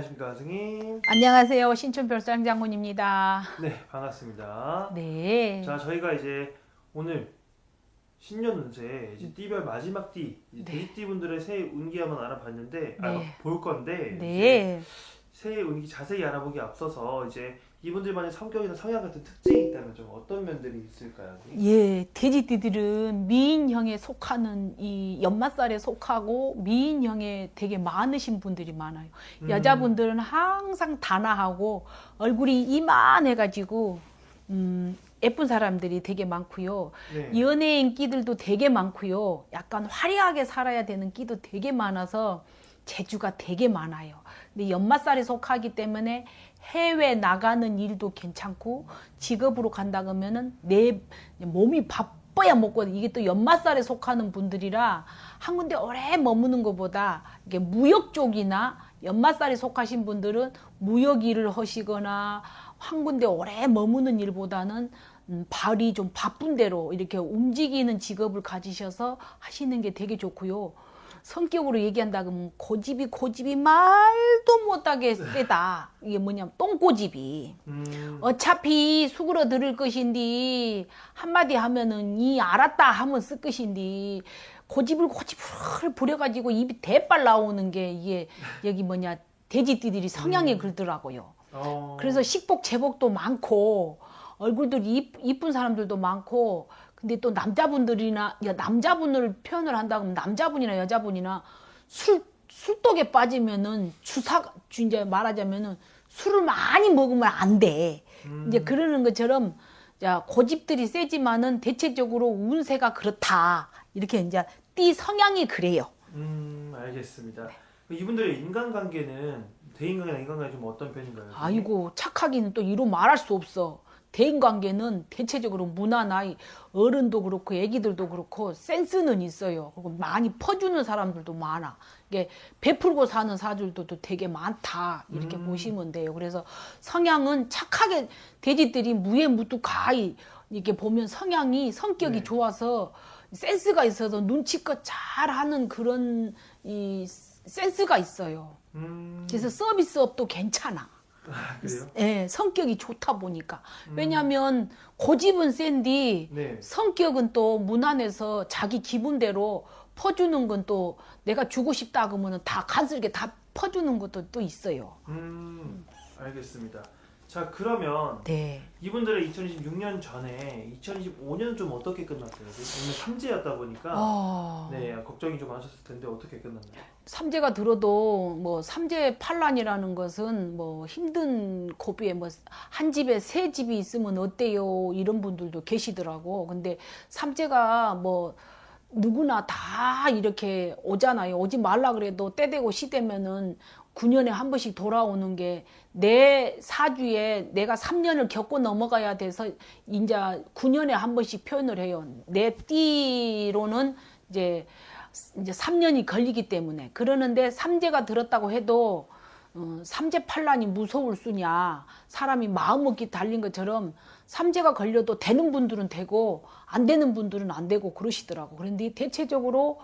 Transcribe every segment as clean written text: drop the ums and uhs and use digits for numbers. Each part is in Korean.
안녕하십니까, 스님. 안녕하세요. 신촌별상 장군입니다. 네, 반갑습니다. 네. 자, 저희가 이제 오늘 신년 운세 이제 띠별 마지막 띠, 이제 네. 돼지띠 분들의 새해 운기 한번 알아봤는데, 네. 볼 건데, 이제 네. 새해 운기 자세히 알아보기 앞서서 이제 이분들만의 성격이나 성향 같은 특징이 있다면 좀 어떤 면들이 있을까요? 예, 돼지띠들은 미인형에 속하는 이 연마살에 속하고 미인형에 되게 많으신 분들이 많아요. 여자분들은 항상 단아하고 얼굴이 이만해가지고 예쁜 사람들이 되게 많고요. 네. 연예인 끼들도 되게 많고요. 약간 화려하게 살아야 되는 끼도 되게 많아서 재주가 되게 많아요. 근데 연마살에 속하기 때문에 해외 나가는 일도 괜찮고 직업으로 간다 그러면은 내 몸이 바빠야 먹고 이게 또 연마살에 속하는 분들이라 한 군데 오래 머무는 것보다 이게 무역 쪽이나 연마살에 속하신 분들은 무역 일을 하시거나 한 군데 오래 머무는 일보다는 발이 좀 바쁜 대로 이렇게 움직이는 직업을 가지셔서 하시는 게 되게 좋고요. 성격으로 얘기한다 그러면 고집이 말도 못하게 세다. 이게 뭐냐면 똥고집이. 어차피 수그러들을 것인디 한마디 하면은 이 알았다 하면 쓸 것인디 고집을 부려가지고 입이 대빨 나오는 게 이게 여기 뭐냐 돼지띠들이 성향에 글더라고요. 그래서 식복 제복도 많고 얼굴들이 이쁜 사람들도 많고 근데 또 남자분들이나 남자분을 표현을 한다 그러면 남자분이나 여자분이나 술독에 빠지면은 이제 말하자면은 술을 많이 먹으면 안 돼. 이제 그러는 것처럼 자, 고집들이 세지만은 대체적으로 운세가 그렇다. 이렇게 이제 띠 성향이 그래요. 알겠습니다. 이분들의 인간관계는 대인관계나 인간관계 좀 어떤 편인가요? 아이고 착하기는 또 이루 말할 수 없어. 대인관계는 대체적으로 무난 아이 어른도 그렇고 애기들도 그렇고 센스는 있어요. 그리고 많이 퍼주는 사람들도 많아. 이게 베풀고 사는 사주들도 되게 많다 이렇게 보시면 돼요. 그래서 성향은 착하게 돼지들이 무해무뚝하이 이렇게 보면 성격이 네. 좋아서 센스가 있어서 눈치껏 잘하는 그런 이 센스가 있어요. 그래서 서비스업도 괜찮아. 그래요? 예, 성격이 좋다 보니까. 왜냐면 고집은 센디 네. 성격은 또 무난해서 자기 기분대로 퍼주는 건 또 내가 주고 싶다 그러면 다 간슬게 다 퍼주는 것도 또 있어요. 알겠습니다. 자, 그러면 네. 이분들의 2026년 전에 2025년은 좀 어떻게 끝났어요? 오늘 삼재였다 보니까 네, 걱정이 좀 많으셨을 텐데 어떻게 끝났나요? 삼재가 들어도 뭐 삼재 판란이라는 것은 뭐 힘든 고비에 뭐 한 집에 세 집이 있으면 어때요 이런 분들도 계시더라고. 근데 삼재가 뭐 누구나 다 이렇게 오잖아요. 오지 말라 그래도 때 되고 시 되면은 9년에 한 번씩 돌아오는 게 내 사주에 내가 3년을 겪고 넘어가야 돼서 이제 9년에 한 번씩 표현을 해요. 내 띠로는 이제 3년이 걸리기 때문에 그러는데 삼재가 들었다고 해도 삼재 판란이 무서울 수냐 사람이 마음먹기 달린 것처럼 삼재가 걸려도 되는 분들은 되고 안 되는 분들은 안 되고 그러시더라고. 그런데 대체적으로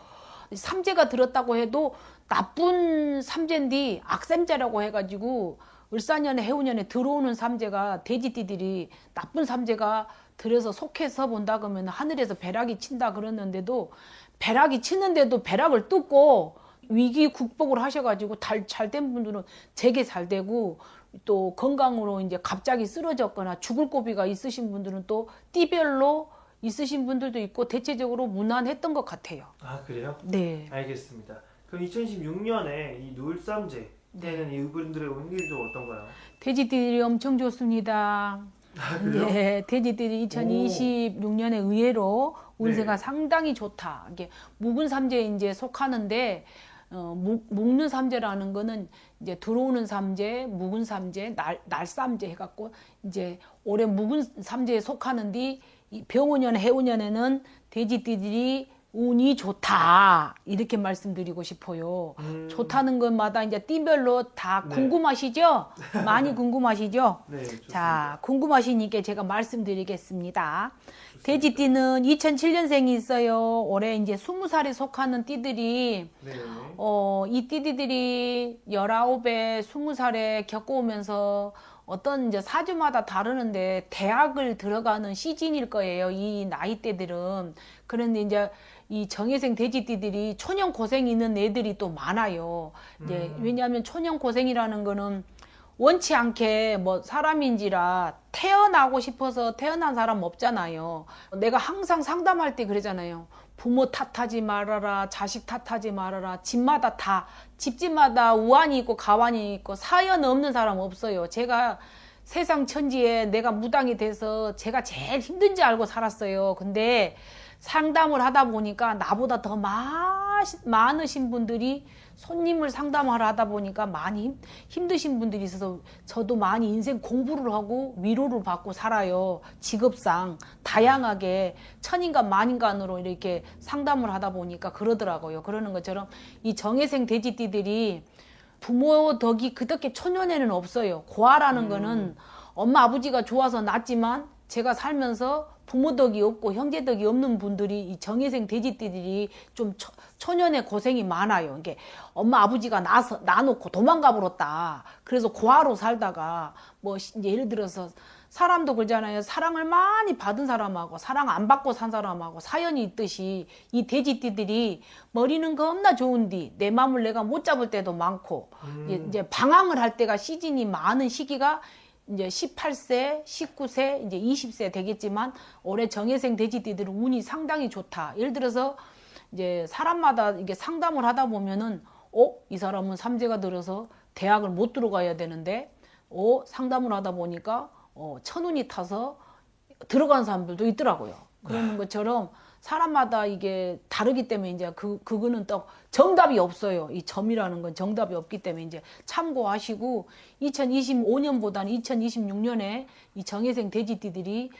삼재가 들었다고 해도 나쁜 삼재인데 악삼재라고 해가지고 을사년에 해운년에 들어오는 삼재가 돼지띠들이 나쁜 삼재가 들어서 속해서 본다 그러면 하늘에서 벼락이 친다 그러는데도 벼락이 치는데도 벼락을 뚫고 위기 극복을 하셔가지고 잘된 분들은 되게 잘 되고 또 건강으로 이제 갑자기 쓰러졌거나 죽을 고비가 있으신 분들은 또 띠별로 있으신 분들도 있고 대체적으로 무난했던 것 같아요. 아, 그래요? 네. 알겠습니다. 그럼 2026년에 이 놀삼재 때는 이분들의 운기도 어떤가요? 돼지띠들이 엄청 좋습니다. 아, 그래요? 네, 돼지띠들이 2026년에 의외로 운세가 네. 상당히 좋다. 이게 묵은 삼재에 이제 속하는데 묵는 삼재라는 거는 이제 들어오는 삼재, 묵은 삼재, 날 삼재 해갖고 이제 올해 묵은 삼재에 속하는데 병오년, 해오년에는 돼지띠들이 운이 좋다 이렇게 말씀드리고 싶어요. 좋다는 것마다 이제 띠별로 다 네. 궁금하시죠? 많이 궁금하시죠? 네, 좋습니다. 자, 궁금하시니까 제가 말씀드리겠습니다. 돼지띠는 2007년생이 있어요. 올해 이제 20살에 속하는 띠들이 네. 이 띠들이 19에 20살에 겪어오면서 어떤 이제 사주마다 다르는데 대학을 들어가는 시즌일 거예요. 이 나이대들은. 그런데 이제 이 정예생 돼지띠들이 초년 고생이 있는 애들이 또 많아요. 이제 왜냐하면 초년 고생이라는 거는 원치 않게 뭐 사람인지라 태어나고 싶어서 태어난 사람 없잖아요. 내가 항상 상담할 때 그러잖아요. 부모 탓하지 말아라, 자식 탓하지 말아라. 집마다 다, 집집마다 우환이 있고 가환이 있고 사연 없는 사람 없어요. 제가 세상 천지에 내가 무당이 돼서 제가 제일 힘든지 알고 살았어요. 근데 상담을 하다 보니까 나보다 더 많으신 분들이 손님을 상담하러 하다 보니까 많이 힘드신 분들이 있어서 저도 많이 인생 공부를 하고 위로를 받고 살아요. 직업상 다양하게 천인간 만인간으로 이렇게 상담을 하다 보니까 그러더라고요. 그러는 것처럼 이 정예생 돼지띠들이 부모 덕이 그렇게 초년에는 없어요. 고아라는 거는 엄마 아버지가 좋아서 낳았지만 제가 살면서 부모 덕이 없고 형제 덕이 없는 분들이 이 정예생 돼지띠들이 좀 초년에 고생이 많아요. 이게 엄마 아버지가 낳아놓고 도망가 버렸다. 그래서 고아로 살다가 뭐 이제 예를 들어서 사람도 그러잖아요. 사랑을 많이 받은 사람하고 사랑 안 받고 산 사람하고 사연이 있듯이 이 돼지띠들이 머리는 겁나 좋은데 내 마음을 내가 못 잡을 때도 많고 이제 방황을 할 때가 시즌이 많은 시기가 이제 18세, 19세, 이제 20세 되겠지만 올해 정예생 돼지띠들은 운이 상당히 좋다. 예를 들어서 이제 사람마다 이게 상담을 하다 보면은 이 사람은 삼재가 들어서 대학을 못 들어가야 되는데 상담을 하다 보니까 천운이 타서 들어간 사람들도 있더라고요. 그러는 것처럼 사람마다 이게 다르기 때문에 이제 그거는 또 정답이 없어요. 이 점이라는 건 정답이 없기 때문에 이제 참고하시고 2025년보다는 2026년에 이 정예생 돼지띠들이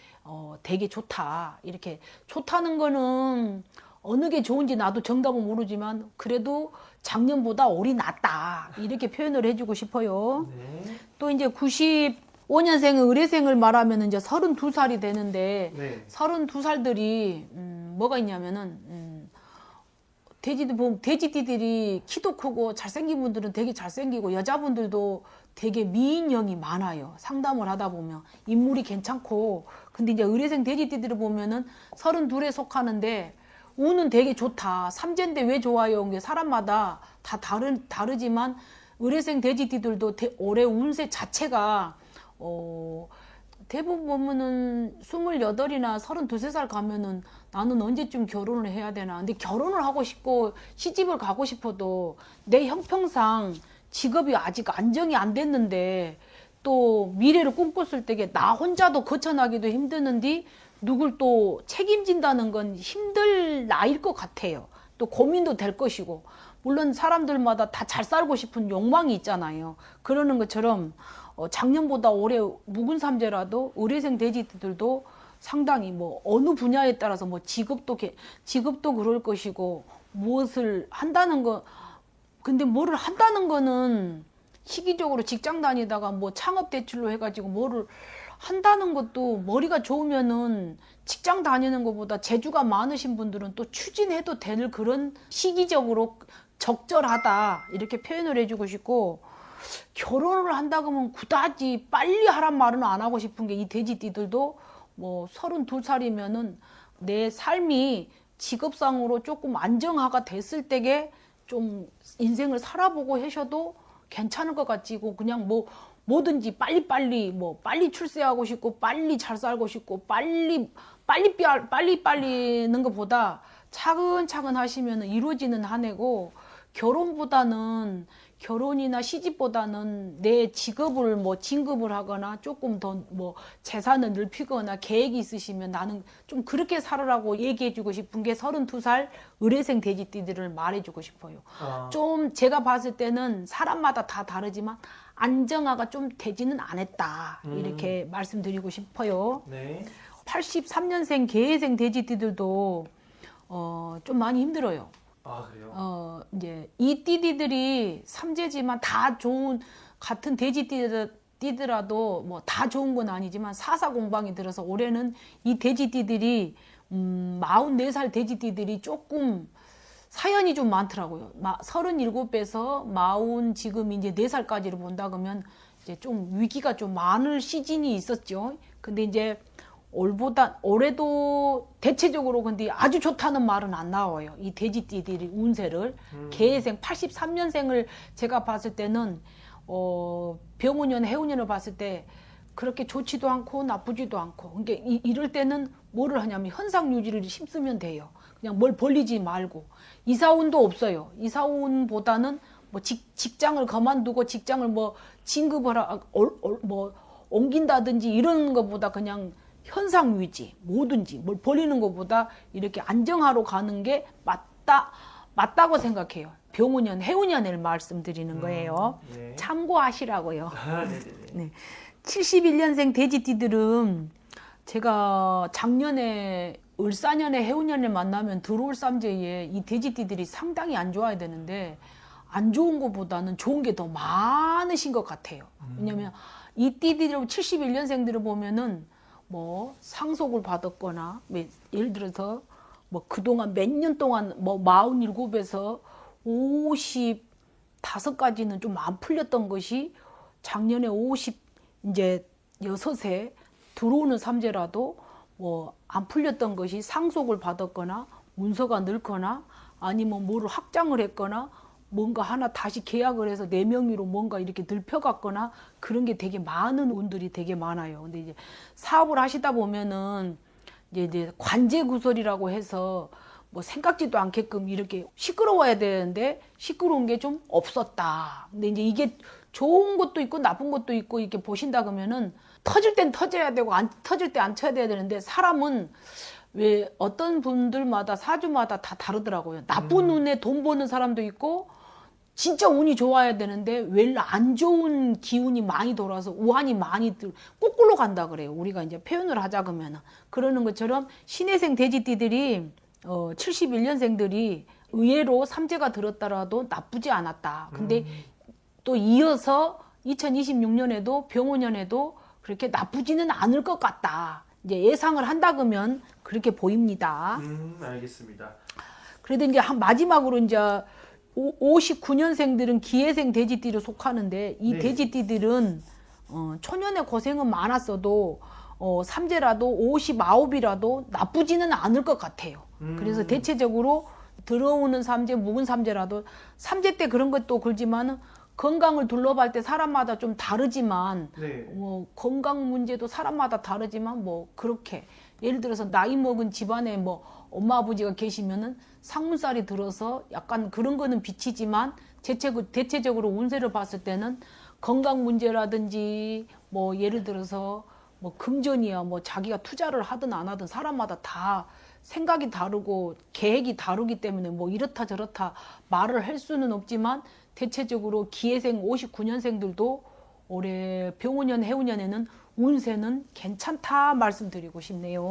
되게 좋다. 이렇게 좋다는 거는 어느 게 좋은지 나도 정답은 모르지만 그래도 작년보다 올이 낫다. 이렇게 표현을 해주고 싶어요. 네. 또 이제 95년생의 의뢰생을 말하면 이제 32살이 되는데 네. 32살들이 뭐가 있냐면은 돼지띠들이 키도 크고 잘생긴 분들은 되게 잘생기고 여자분들도 되게 미인형이 많아요. 상담을 하다 보면 인물이 괜찮고 근데 이제 의뢰생 돼지띠들을 보면은 32에 속하는데 운은 되게 좋다. 삼재인데 왜 좋아요? 이게 사람마다 다 다르지만 의뢰생 돼지띠들도 올해 운세 자체가 대부분 보면은 28이나 32살 가면은 나는 언제쯤 결혼을 해야 되나. 근데 결혼을 하고 싶고 시집을 가고 싶어도 내 형평상 직업이 아직 안정이 안 됐는데 또 미래를 꿈꿨을 때에 나 혼자도 거쳐나기도 힘드는데 누굴 또 책임진다는 건 힘들 나이일 것 같아요. 또 고민도 될 것이고 물론 사람들마다 다 잘 살고 싶은 욕망이 있잖아요. 그러는 것처럼 작년보다 올해 묵은 삼재라도 의뢰생 돼지들도 상당히 뭐 어느 분야에 따라서 뭐 직업도 그럴 것이고 무엇을 한다는 거 근데 뭐를 한다는 거는 시기적으로 직장 다니다가 뭐 창업 대출로 해가지고 뭐를 한다는 것도 머리가 좋으면은 직장 다니는 것보다 재주가 많으신 분들은 또 추진해도 될 그런 시기적으로 적절하다 이렇게 표현을 해주고 싶고 결혼을 한다 그러면 그다지 빨리 하란 말은 안 하고 싶은 게 이 돼지띠들도 뭐 32살이면은 내 삶이 직업상으로 조금 안정화가 됐을 때게 좀 인생을 살아보고 하셔도 괜찮을 것 같지고 그냥 뭐 뭐든지 빨리 뭐 빨리 출세하고 싶고 빨리 잘 살고 싶고 빨리는 것보다 차근차근 하시면 이루어지는 한 해고 결혼이나 시집보다는 내 직업을 뭐 진급을 하거나 조금 더 뭐 재산을 넓히거나 계획이 있으시면 나는 좀 그렇게 살으라고 얘기해주고 싶은 게 32살 의뢰생 돼지띠들을 말해주고 싶어요. 좀 제가 봤을 때는 사람마다 다 다르지만 안정화가 좀 되지는 않았다 이렇게 말씀드리고 싶어요. 네. 83년생 계해생 돼지띠들도 좀 많이 힘들어요. 아, 그래요? 이제 이 띠들이 삼재지만 다 좋은 같은 띠더라도 뭐 다 좋은 건 아니지만 사사공방이 들어서 올해는 이 돼지띠들이 44살 돼지띠들이 조금 사연이 좀 많더라고요. 37에서 40 지금 이제 4살까지를 본다 그러면 이제 좀 위기가 좀 많을 시즌이 있었죠. 근데 이제 올해도 대체적으로 근데 아주 좋다는 말은 안 나와요. 이 돼지띠들이 운세를 개해생 83년생을 제가 봤을 때는 병운년 해운년을 봤을 때 그렇게 좋지도 않고 나쁘지도 않고 그러니까 이럴 때는 뭐를 하냐면 현상 유지를 심으면 돼요. 그냥 뭘 벌리지 말고 이사운도 없어요. 이사운보다는 뭐 직장을 그만두고 직장을 뭐 진급을 뭐 옮긴다든지 이런 것보다 그냥 현상 유지 뭐든지 뭘 벌리는 것보다 이렇게 안정하러 가는 게 맞다고 생각해요. 병운년 해운년을 말씀드리는 거예요. 네. 참고하시라고요. 네네네. 네. 71년생 돼지띠들은 제가 작년에 을사년에 해운년을 만나면 들어올 삼재에 이 돼지띠들이 상당히 안 좋아야 되는데 안 좋은 것보다는 좋은 게 더 많으신 것 같아요. 왜냐면 이 띠들 71년생들을 보면은 뭐 상속을 받았거나 예를 들어서 뭐 그동안 몇 년 동안 뭐 47에서 55까지는 좀 안 풀렸던 것이 작년에 50 이제 6에 들어오는 삼재라도 뭐 안 풀렸던 것이 상속을 받았거나 문서가 늘거나 아니면 뭐를 확장을 했거나 뭔가 하나 다시 계약을 해서 내 명의로 뭔가 이렇게 늙혀갔거나 그런 게 되게 많은 운들이 되게 많아요. 근데 이제 사업을 하시다 보면은 이제 관제구설이라고 해서 뭐 생각지도 않게끔 이렇게 시끄러워야 되는데 시끄러운 게 좀 없었다. 근데 이제 이게 좋은 것도 있고 나쁜 것도 있고 이렇게 보신다 그러면은 터질 땐 터져야 되고 안 터질 때 안 쳐야 돼야 되는데 사람은 왜 어떤 분들마다 사주마다 다 다르더라고요. 나쁜 운에 돈 버는 사람도 있고 진짜 운이 좋아야 되는데 왜 안 좋은 기운이 많이 돌아서 우한이 많이 거꾸로 간다 그래요. 우리가 이제 표현을 하자 그러면 그러는 것처럼 신해생 돼지띠들이 71년생들이 의외로 삼재가 들었더라도 나쁘지 않았다. 근데 또 이어서 2026년에도 병오년에도 그렇게 나쁘지는 않을 것 같다. 이제 예상을 한다 그러면 그렇게 보입니다. 알겠습니다. 그래도 이제 마지막으로 이제 59년생들은 기해생 돼지띠를 속하는데 이 네. 돼지띠들은 초년에 고생은 많았어도 삼재라도 59이라도 나쁘지는 않을 것 같아요. 그래서 대체적으로 들어오는 삼재, 묵은 삼재라도 삼재 때 그런 것도 그렇지만 건강을 둘러볼 때 사람마다 좀 다르지만 네. 건강 문제도 사람마다 다르지만 뭐 그렇게 예를 들어서 나이 먹은 집안에 뭐 엄마 아버지가 계시면은 상문살이 들어서 약간 그런 거는 비치지만 대체적으로 운세를 봤을 때는 건강 문제라든지 뭐 예를 들어서 뭐 금전이야 뭐 자기가 투자를 하든 안 하든 사람마다 다 생각이 다르고 계획이 다르기 때문에 뭐 이렇다 저렇다 말을 할 수는 없지만 대체적으로 기해생 59년생들도 올해 병오년 해운년에는 운세는 괜찮다 말씀드리고 싶네요.